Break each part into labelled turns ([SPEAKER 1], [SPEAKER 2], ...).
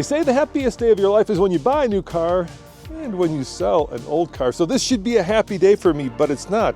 [SPEAKER 1] They say the happiest day of your life is when you buy a new car and when you sell an old car. So this should be a happy day for me, but it's not.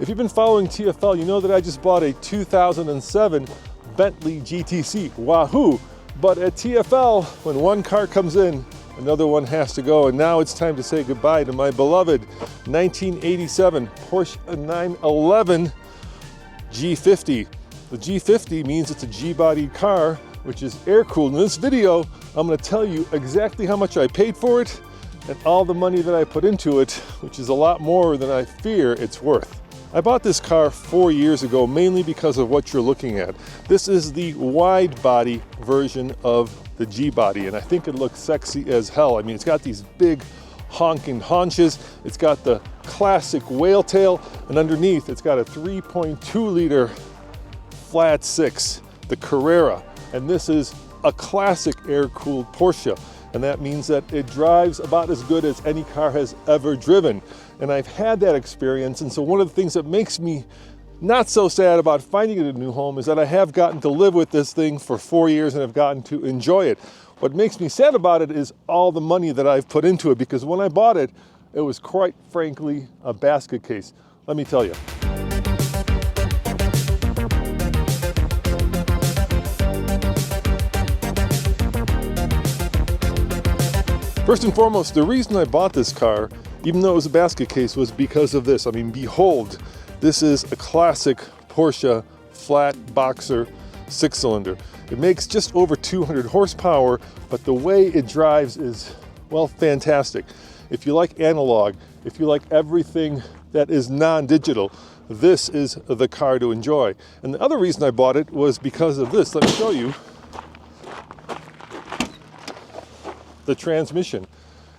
[SPEAKER 1] If you've been following TFL, you know that I just bought a 2007 Bentley GTC. Wahoo! But at TFL, when one car comes in, another one has to go. And now it's time to say goodbye to my beloved 1987 Porsche 911 G50. The G50 means it's a G-bodied car, which is air-cooled. In this video, I'm going to tell you exactly how much I paid for it and all the money that I put into it, which is a lot more than I fear it's worth. I bought this car 4 years ago, mainly because of what you're looking at. This is the wide-body version of the G-body, and I think it looks sexy as hell. I mean, it's got these big honking haunches, it's got the classic whale tail, and underneath it's got a 3.2 liter flat six, the Carrera. And this is a classic air-cooled Porsche. And that means that it drives about as good as any car has ever driven. And I've had that experience. And so one of the things that makes me not so sad about finding it a new home is that I have gotten to live with this thing for 4 years and have gotten to enjoy it. What makes me sad about it is all the money that I've put into it, because when I bought it, it was quite frankly a basket case. Let me tell you. First and foremost, the reason I bought this car, even though it was a basket case, was because of this. I mean, behold, this is a classic Porsche flat boxer 6-cylinder. It makes just over 200 horsepower, but the way it drives is, well, fantastic. If you like analog, if you like everything that is non-digital, this is the car to enjoy. And the other reason I bought it was because of this. Let me show you. The transmission.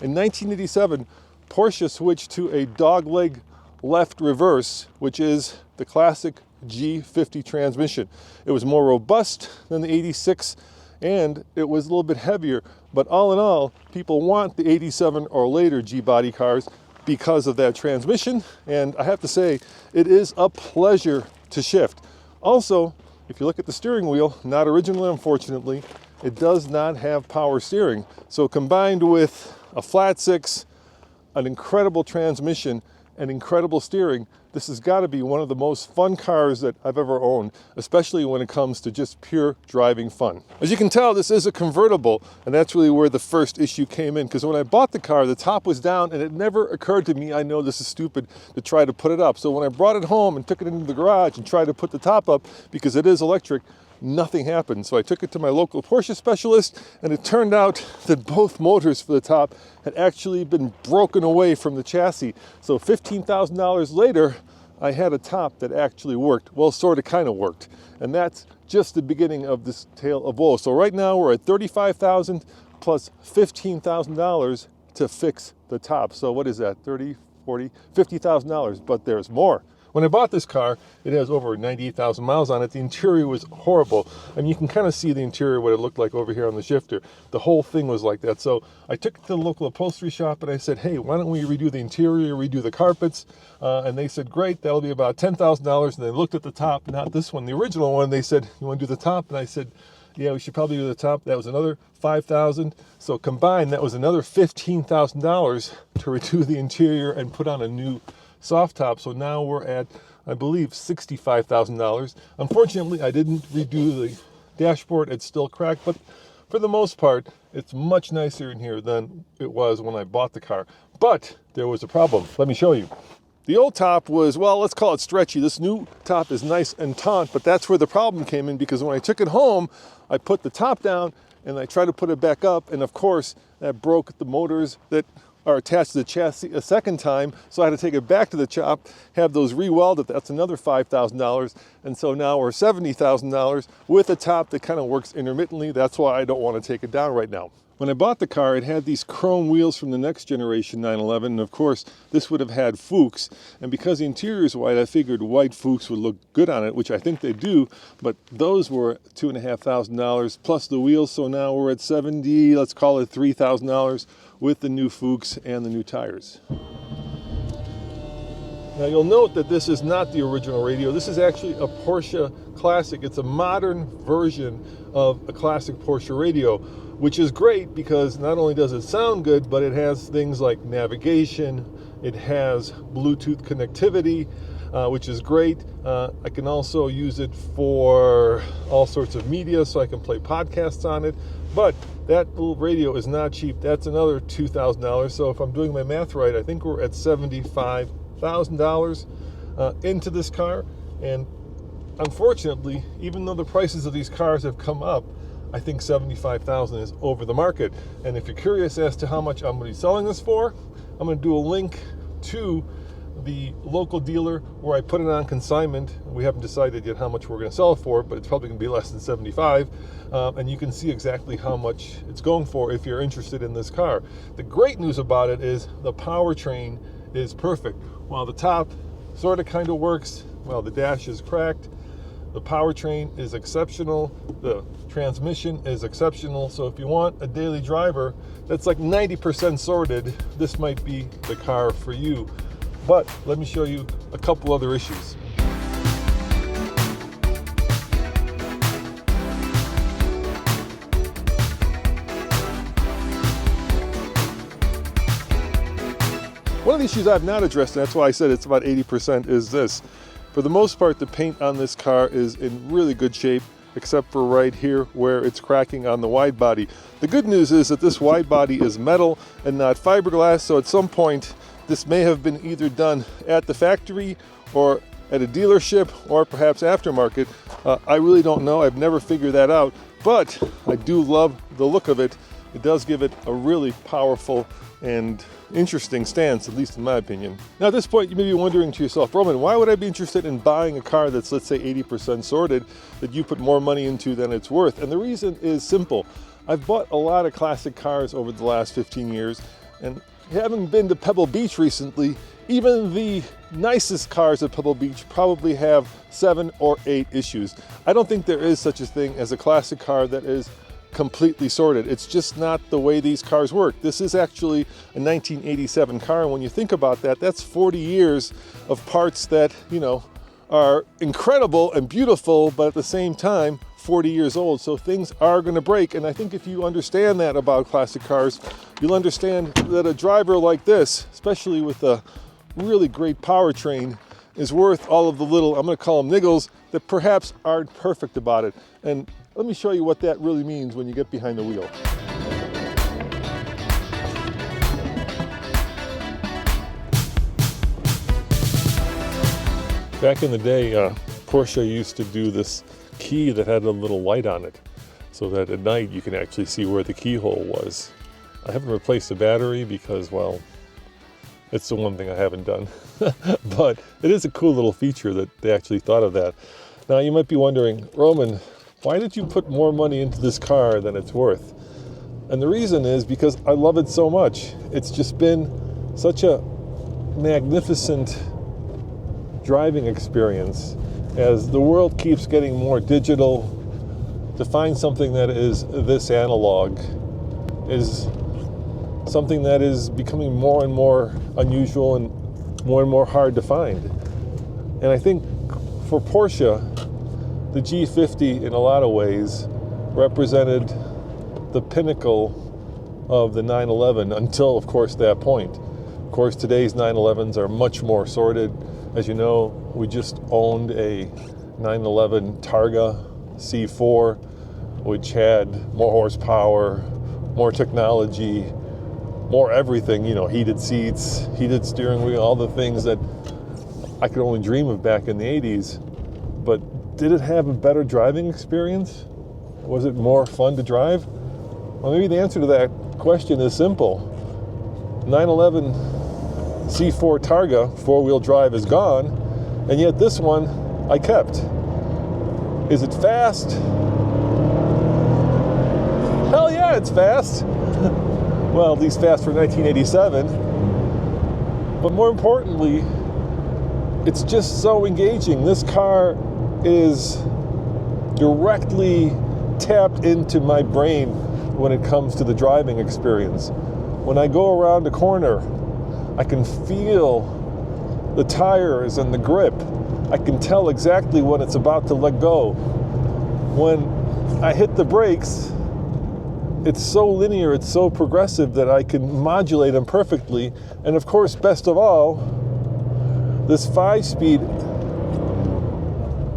[SPEAKER 1] In 1987, Porsche switched to a dogleg left reverse, which is the classic G50 transmission. It was more robust than the 86, and it was a little bit heavier. But all in all, people want the 87 or later G-body cars because of that transmission. And I have to say, it is a pleasure to shift. Also, if you look at the steering wheel, not originally, unfortunately, it does not have power steering. So combined with a flat six, an incredible transmission, and incredible steering, this has got to be one of the most fun cars that I've ever owned, especially when it comes to just pure driving fun. As you can tell, this is a convertible, and that's really where the first issue came in, because when I bought the car, the top was down, and it never occurred to me, I know this is stupid, to try to put it up. So when I brought it home and took it into the garage and tried to put the top up, because it is electric, nothing happened. So I took it to my local Porsche specialist, and it turned out that both motors for the top had actually been broken away from the chassis. So $15,000 later, I had a top that actually worked. Well, sort of kind of worked. And that's just the beginning of this tale of woe. So right now we're at $35,000 plus $15,000 to fix the top. So what is that? 30, 40, $50,000, but there's more. When I bought this car, it has over 98,000 miles on it. The interior was horrible. I mean, you can kind of see the interior, what it looked like over here on the shifter. The whole thing was like that. So I took it to the local upholstery shop and I said, hey, why don't we redo the interior, redo the carpets? And they said, great, that'll be about $10,000. And they looked at the top, not this one, the original one. They said, you want to do the top? And I said, yeah, we should probably do the top. That was another $5,000. So combined, that was another $15,000 to redo the interior and put on a new soft top. So now we're at, I believe, $65,000. Unfortunately, I didn't redo the dashboard. It's still cracked, but for the most part, it's much nicer in here than it was when I bought the car. But there was a problem. Let me show you. The old top was, well, let's call it stretchy. This new top is nice and taut, but that's where the problem came in, because when I took it home, I put the top down and I tried to put it back up, and of course, that broke the motors that are attached to the chassis a second time, so I had to take it back to the shop, have those re-welded. That's another $5,000, and so now we're $70,000 with a top that kind of works intermittently. That's why I don't want to take it down right now. When I bought the car, it had these chrome wheels from the next generation 911, and of course, this would have had Fuchs. And because the interior is white, I figured white Fuchs would look good on it, which I think they do, but those were $2,500 plus the wheels, so now we're at $70,000, let's call it $3,000 with the new Fuchs and the new tires. Now you'll note that this is not the original radio. This is actually a Porsche Classic. It's a modern version of a classic Porsche radio. which is great because not only does it sound good, but it has things like navigation, it has Bluetooth connectivity, which is great. I can also use it for all sorts of media, so I can play podcasts on it. But that little radio is not cheap. That's another $2,000. So if I'm doing my math right, I think we're at $75,000 into this car. And unfortunately, even though the prices of these cars have come up, I think $75,000 is over the market. And if you're curious as to how much I'm going to be selling this for, I'm going to do a link to the local dealer where I put it on consignment. We haven't decided yet how much we're going to sell it for, but it's probably going to be less than 75. And you can see exactly how much it's going for if you're interested in this car. The great news about it is the powertrain is perfect. While the top sort of kind of works, well, the dash is cracked, the powertrain is exceptional, the transmission is exceptional. So if you want a daily driver that's like 90% sorted, this might be the car for you. But let me show you a couple other issues. One of the issues I've not addressed, and that's why I said it's about 80%, is this. For the most part, the paint on this car is in really good shape, except for right here where it's cracking on the wide body. The good news is that this wide body is metal and not fiberglass, so at some point this may have been either done at the factory or at a dealership or perhaps aftermarket. I really don't know. I've never figured that out, but I do love the look of it. It does give it a really powerful and interesting stance, at least in my opinion. Now at this point you may be wondering to yourself, Roman, why would I be interested in buying a car that's, let's say, 80% sorted, that you put more money into than it's worth? And the reason is simple. I've bought a lot of classic cars over the last 15 years, and having been to Pebble Beach recently, even the nicest cars at Pebble Beach probably have 7 or 8 issues. I don't think there is such a thing as a classic car that is completely sorted. It's just not the way these cars work. This is actually a 1987 car, and when you think about that, that's 40 years of parts that, you know, are incredible and beautiful, but at the same time 40 years old. So things are going to break, and I think if you understand that about classic cars, you'll understand that a driver like this, especially with a really great powertrain, is worth all of the little, I'm going to call them niggles, that perhaps aren't perfect about it. And let me show you what that really means when you get behind the wheel. Back in the day, Porsche used to do this key that had a little light on it, so that at night you can actually see where the keyhole was. I haven't replaced the battery because, well, it's the one thing I haven't done. But it is a cool little feature that they actually thought of that. Now you might be wondering, Roman, why did you put more money into this car than it's worth? And the reason is because I love it so much. It's just been such a magnificent driving experience. As the world keeps getting more digital, to find something that is this analog is something that is becoming more and more unusual and more hard to find. And I think for Porsche, the G50 in a lot of ways represented the pinnacle of the 911 until, of course, that point. Of course, today's 911s are much more sorted. As you know, we just owned a 911 Targa C4, which had more horsepower, more technology, more everything, you know, heated seats, heated steering wheel, all the things that I could only dream of back in the 80s. But did it have a better driving experience? Was it more fun to drive? Well, maybe the answer to that question is simple. 911 C4 Targa four-wheel drive is gone, and yet this one I kept. Is it fast? Hell yeah, it's fast. Well, at least fast for 1987. But more importantly, it's just so engaging. This car is directly tapped into my brain when it comes to the driving experience. When I go around a corner, I can feel the tires and the grip. I can tell exactly when it's about to let go. When I hit the brakes, it's so linear, it's so progressive that I can modulate them perfectly. And of course, best of all, this 5-speed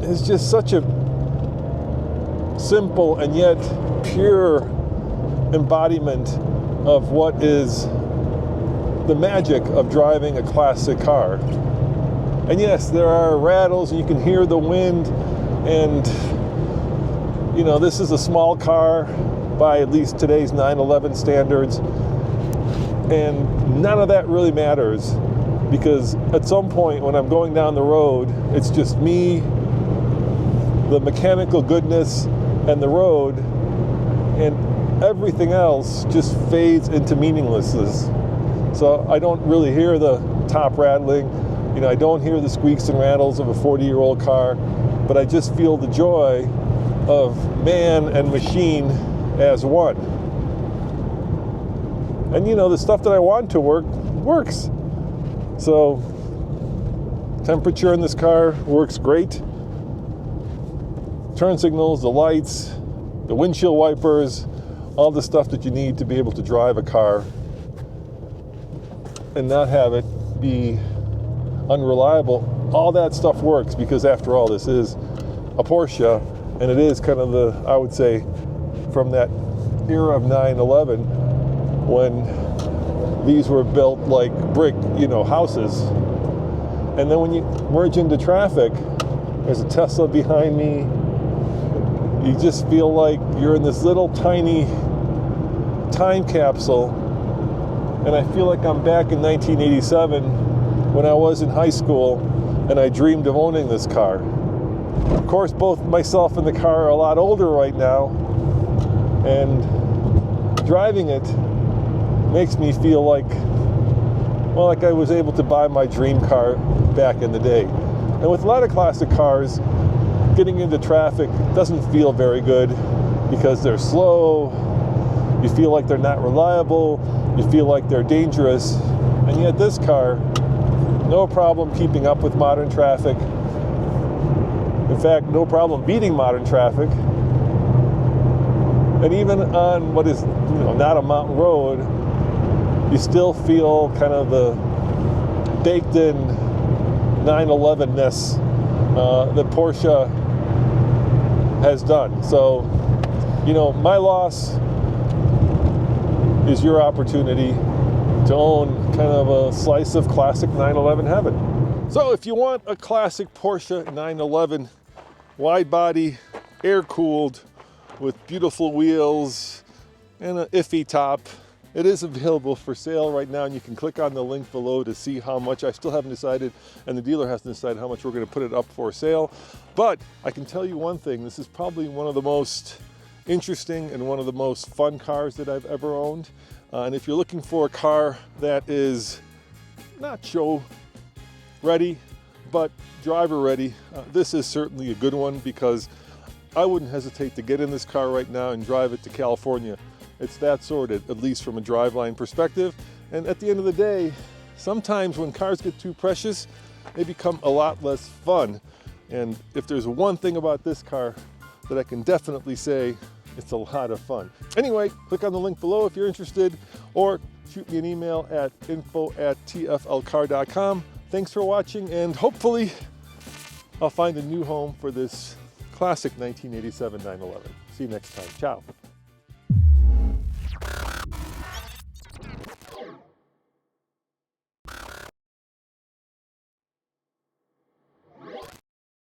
[SPEAKER 1] is just such a simple and yet pure embodiment of what is the magic of driving a classic car. And yes, there are rattles and you can hear the wind, and you know, this is a small car by at least today's 911 standards, and none of that really matters, because at some point when I'm going down the road, it's just me, the mechanical goodness, and the road, and everything else just fades into meaninglessness. So I don't really hear the top rattling, you know, I don't hear the squeaks and rattles of a 40-year-old car, but I just feel the joy of man and machine as one. And you know, the stuff that I want to work, works. So temperature in this car works great. Turn signals, the lights, the windshield wipers, all the stuff that you need to be able to drive a car and not have it be unreliable. All that stuff works, because after all, this is a Porsche, and it is kind of the, I would say, from that era of 911 when these were built like brick, you know, houses. And then when you merge into traffic, there's a Tesla behind me. You just feel like you're in this little tiny time capsule. And I feel like I'm back in 1987 when I was in high school and I dreamed of owning this car. Of course, both myself and the car are a lot older right now, and driving it makes me feel like, well, like I was able to buy my dream car back in the day. And with a lot of classic cars, getting into traffic doesn't feel very good because they're slow, you feel like they're not reliable, you feel like they're dangerous, and yet this car, no problem keeping up with modern traffic. In fact, no problem beating modern traffic. And even on what is, you know, not a mountain road, you still feel kind of the baked in 911-ness that Porsche has done. So, you know, my loss is your opportunity to own kind of a slice of classic 911 heaven. So if you want a classic Porsche 911 wide body, air cooled, with beautiful wheels and an iffy top, it is available for sale right now, and you can click on the link below to see how much. I still haven't decided, and the dealer hasn't decided how much we're going to put it up for sale. But I can tell you one thing, this is probably one of the most interesting and one of the most fun cars that I've ever owned. And if you're looking for a car that is not show ready, but driver ready, this is certainly a good one, because I wouldn't hesitate to get in this car right now and drive it to California. It's that sorted, at least from a driveline perspective. And at the end of the day, sometimes when cars get too precious, they become a lot less fun. And if there's one thing about this car that I can definitely say, it's a lot of fun. Anyway, click on the link below if you're interested, or shoot me an email at info@tflcar.com. Thanks for watching, and hopefully I'll find a new home for this classic 1987 911. See you next time. Ciao.